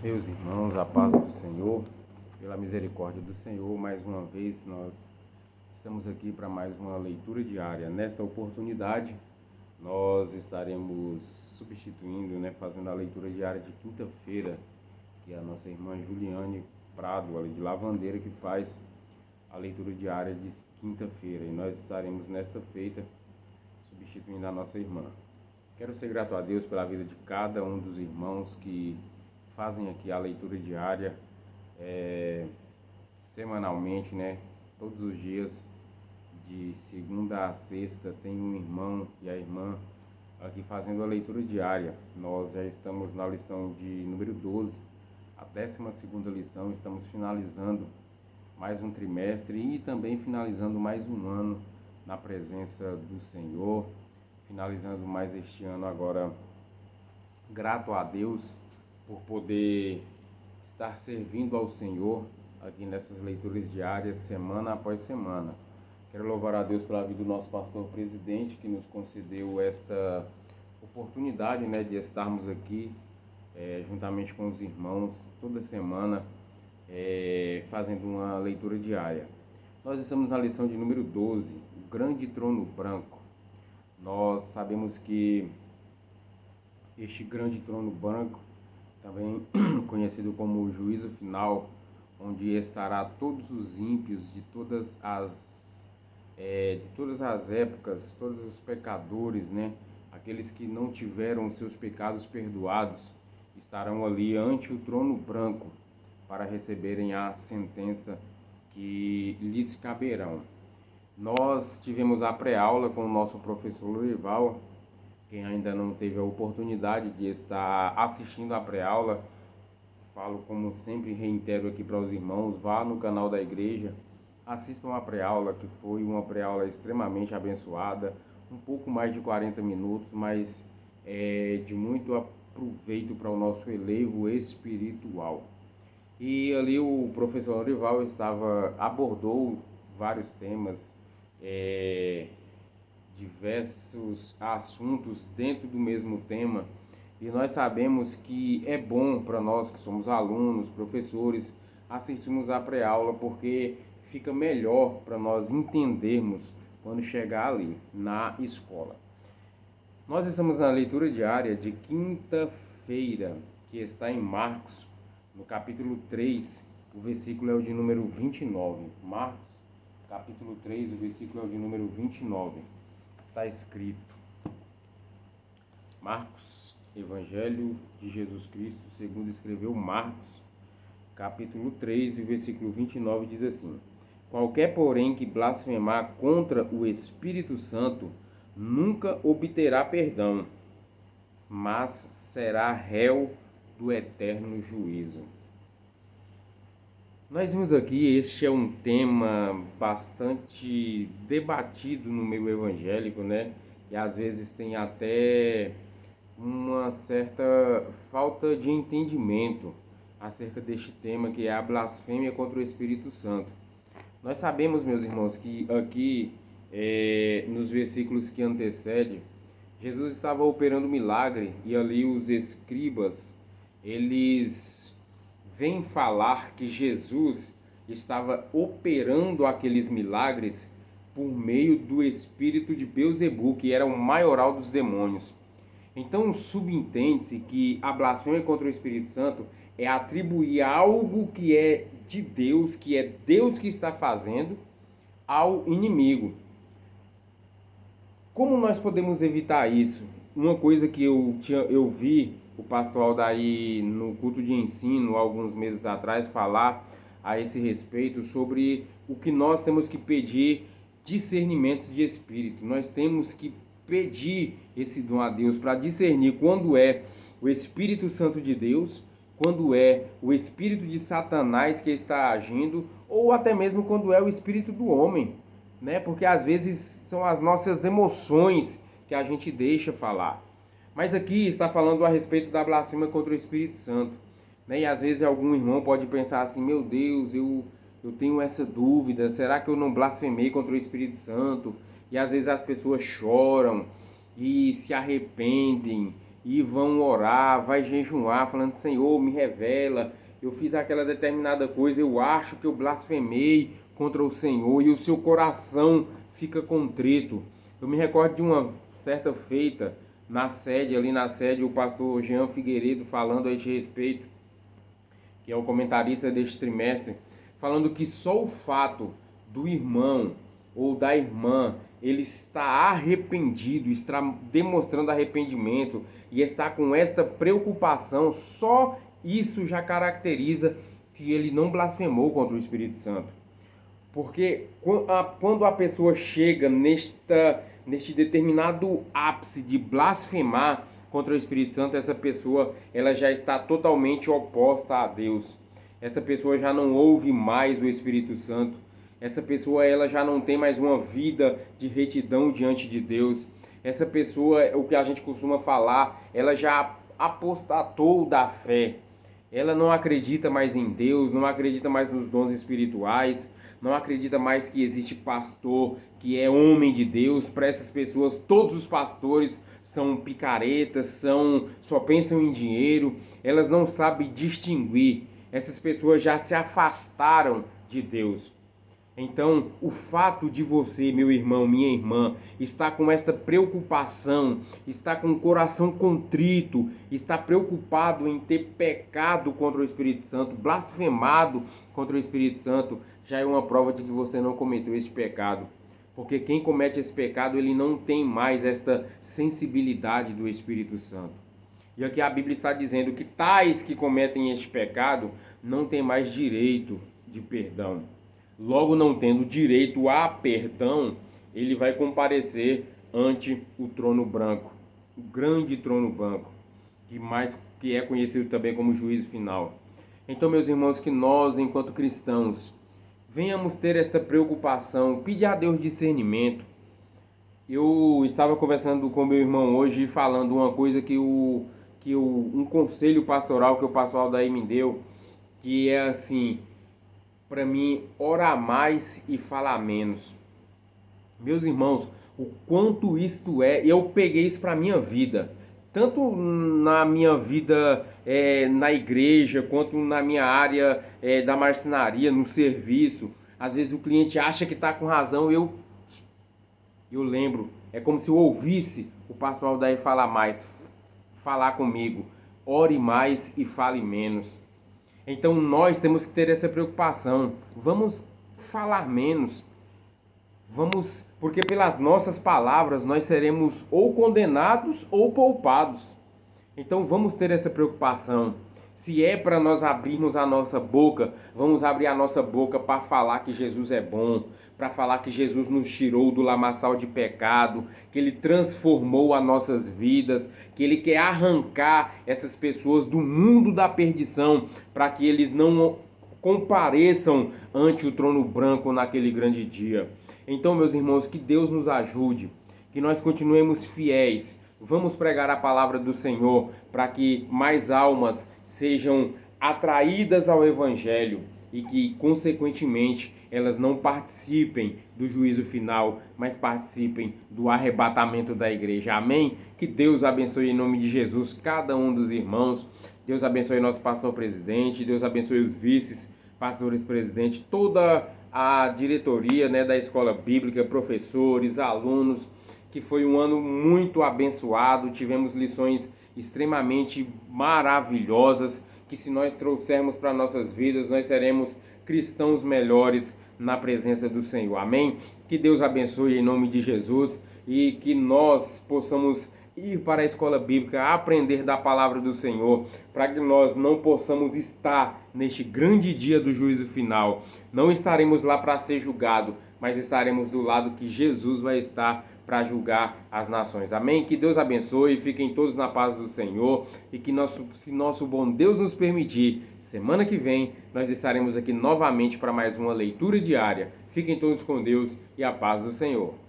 Meus irmãos, a paz do Senhor, pela misericórdia do Senhor, mais uma vez nós estamos aqui para mais uma leitura diária. Nesta oportunidade, nós estaremos substituindo, fazendo a leitura diária de quinta-feira, que é a nossa irmã Juliane Prado, ali de Lavandeira, que faz a leitura diária de quinta-feira. E nós estaremos nesta feita substituindo a nossa irmã. Quero ser grato a Deus pela vida de cada um dos irmãos que fazem aqui a leitura diária semanalmente, todos os dias, de segunda a sexta, tem um irmão e a irmã aqui fazendo a leitura diária. Nós já estamos na lição de número 12, a 12ª lição, estamos finalizando mais um trimestre e também finalizando mais um ano na presença do Senhor, finalizando mais este ano agora, grato a Deus por poder estar servindo ao Senhor aqui nessas leituras diárias, semana após semana. Quero louvar a Deus pela vida do nosso pastor presidente, que nos concedeu esta oportunidade, de estarmos aqui juntamente com os irmãos toda semana fazendo uma leitura diária. Nós estamos na lição de número 12, o grande trono branco. Nós sabemos que este grande trono branco, também conhecido como o juízo final, onde estará todos os ímpios de todas as épocas, todos os pecadores, aqueles que não tiveram seus pecados perdoados, estarão ali ante o trono branco para receberem a sentença que lhes caberão. Nós tivemos a pré-aula com o nosso professor Lorival. Quem ainda não teve a oportunidade de estar assistindo a pré-aula, falo como sempre, reitero aqui para os irmãos, vá no canal da igreja, assistam a pré-aula, que foi uma pré-aula extremamente abençoada, um pouco mais de 40 minutos, mas de muito aproveito para o nosso elevo espiritual. E ali o professor Lorival abordou vários temas, diversos assuntos dentro do mesmo tema, e nós sabemos que é bom para nós que somos alunos, professores, assistirmos à pré-aula, porque fica melhor para nós entendermos quando chegar ali na escola. Nós estamos na leitura diária de quinta-feira, que está em Marcos, no capítulo 3, o versículo é o de número 29. Marcos, capítulo 3, o versículo é o de número 29. Está escrito: Marcos, Evangelho de Jesus Cristo, segundo escreveu Marcos, capítulo 3, versículo 29, diz assim: Qualquer, porém, que blasfemar contra o Espírito Santo, nunca obterá perdão, mas será réu do eterno juízo. Nós vimos aqui, este é um tema bastante debatido no meio evangélico, e às vezes tem até uma certa falta de entendimento acerca deste tema, que é a blasfêmia contra o Espírito Santo. Nós sabemos, meus irmãos, que aqui, nos versículos que antecedem, Jesus estava operando milagre, e ali os escribas, eles vêm falar que Jesus estava operando aqueles milagres por meio do espírito de Beelzebul, que era o maioral dos demônios. Então subentende-se que a blasfêmia contra o Espírito Santo é atribuir algo que é de Deus, que é Deus que está fazendo, ao inimigo. Como nós podemos evitar isso? Uma coisa que eu vi o pastor Aldair no culto de ensino, alguns meses atrás, falar a esse respeito, sobre o que nós temos que pedir: discernimentos de espírito. Nós temos que pedir esse dom a Deus para discernir quando é o Espírito Santo de Deus, quando é o espírito de Satanás que está agindo, ou até mesmo quando é o espírito do homem, porque às vezes são as nossas emoções que a gente deixa falar. Mas aqui está falando a respeito da blasfêmia contra o Espírito Santo, e às vezes algum irmão pode pensar assim: meu Deus, eu tenho essa dúvida, será que eu não blasfemei contra o Espírito Santo? E às vezes as pessoas choram e se arrependem e vão orar, vai jejuar, falando: Senhor, me revela, eu fiz aquela determinada coisa, eu acho que eu blasfemei contra o Senhor, e o seu coração fica contrito. Eu me recordo de uma certa feita ali na sede, o pastor Jean Figueiredo falando a este respeito, que é o comentarista deste trimestre, falando que só o fato do irmão ou da irmã ele está arrependido, está demonstrando arrependimento e está com esta preocupação, só isso já caracteriza que ele não blasfemou contra o Espírito Santo. Porque quando a pessoa chega neste determinado ápice de blasfemar contra o Espírito Santo, essa pessoa ela já está totalmente oposta a Deus. Essa pessoa já não ouve mais o Espírito Santo. Essa pessoa ela já não tem mais uma vida de retidão diante de Deus. Essa pessoa, o que a gente costuma falar, ela já apostatou da fé. Ela não acredita mais em Deus, não acredita mais nos dons espirituais, não acredita mais que existe pastor que é homem de Deus. Para essas pessoas, todos os pastores são picaretas, só pensam em dinheiro, elas não sabem distinguir. Essas pessoas já se afastaram de Deus. Então, o fato de você, meu irmão, minha irmã, estar com essa preocupação, estar com o coração contrito, estar preocupado em ter pecado contra o Espírito Santo, blasfemado contra o Espírito Santo, já é uma prova de que você não cometeu este pecado. Porque quem comete esse pecado, ele não tem mais esta sensibilidade do Espírito Santo. E aqui a Bíblia está dizendo que tais que cometem este pecado não têm mais direito de perdão. Logo, não tendo direito a perdão, ele vai comparecer ante o trono branco, o grande trono branco, que é conhecido também como juízo final. Então, meus irmãos, que nós, enquanto cristãos, venhamos ter esta preocupação, pedir a Deus discernimento. Eu estava conversando com meu irmão hoje, falando uma coisa um conselho pastoral que o pastor Aldair me deu, que é assim: para mim, orar mais e falar menos. Meus irmãos, o quanto isso é, eu peguei isso para a minha vida. Tanto na minha vida na igreja, quanto na minha área da marcenaria, no serviço. Às vezes o cliente acha que está com razão, eu lembro. É como se eu ouvisse o pastor Aldair falar comigo. Ore mais e fale menos. Então nós temos que ter essa preocupação. Vamos falar menos. Porque pelas nossas palavras nós seremos ou condenados ou poupados. Então vamos ter essa preocupação. Se é para nós abrirmos a nossa boca, vamos abrir a nossa boca para falar que Jesus é bom, para falar que Jesus nos tirou do lamaçal de pecado, que Ele transformou as nossas vidas, que Ele quer arrancar essas pessoas do mundo da perdição, para que eles não compareçam ante o trono branco naquele grande dia. Então, meus irmãos, que Deus nos ajude, que nós continuemos fiéis. Vamos pregar a palavra do Senhor para que mais almas sejam atraídas ao Evangelho e que, consequentemente, elas não participem do juízo final, mas participem do arrebatamento da igreja. Amém? Que Deus abençoe em nome de Jesus cada um dos irmãos. Deus abençoe nosso pastor presidente, Deus abençoe os vices, pastores presidentes, toda a diretoria da escola bíblica, professores, alunos, que foi um ano muito abençoado. Tivemos lições extremamente maravilhosas, que se nós trouxermos para nossas vidas, nós seremos cristãos melhores na presença do Senhor. Amém? Que Deus abençoe em nome de Jesus e que nós possamos ir para a escola bíblica, aprender da palavra do Senhor, para que nós não possamos estar neste grande dia do juízo final. Não estaremos lá para ser julgado, mas estaremos do lado que Jesus vai estar para julgar as nações. Amém? Que Deus abençoe, fiquem todos na paz do Senhor e que se nosso bom Deus nos permitir, semana que vem nós estaremos aqui novamente para mais uma leitura diária. Fiquem todos com Deus e a paz do Senhor.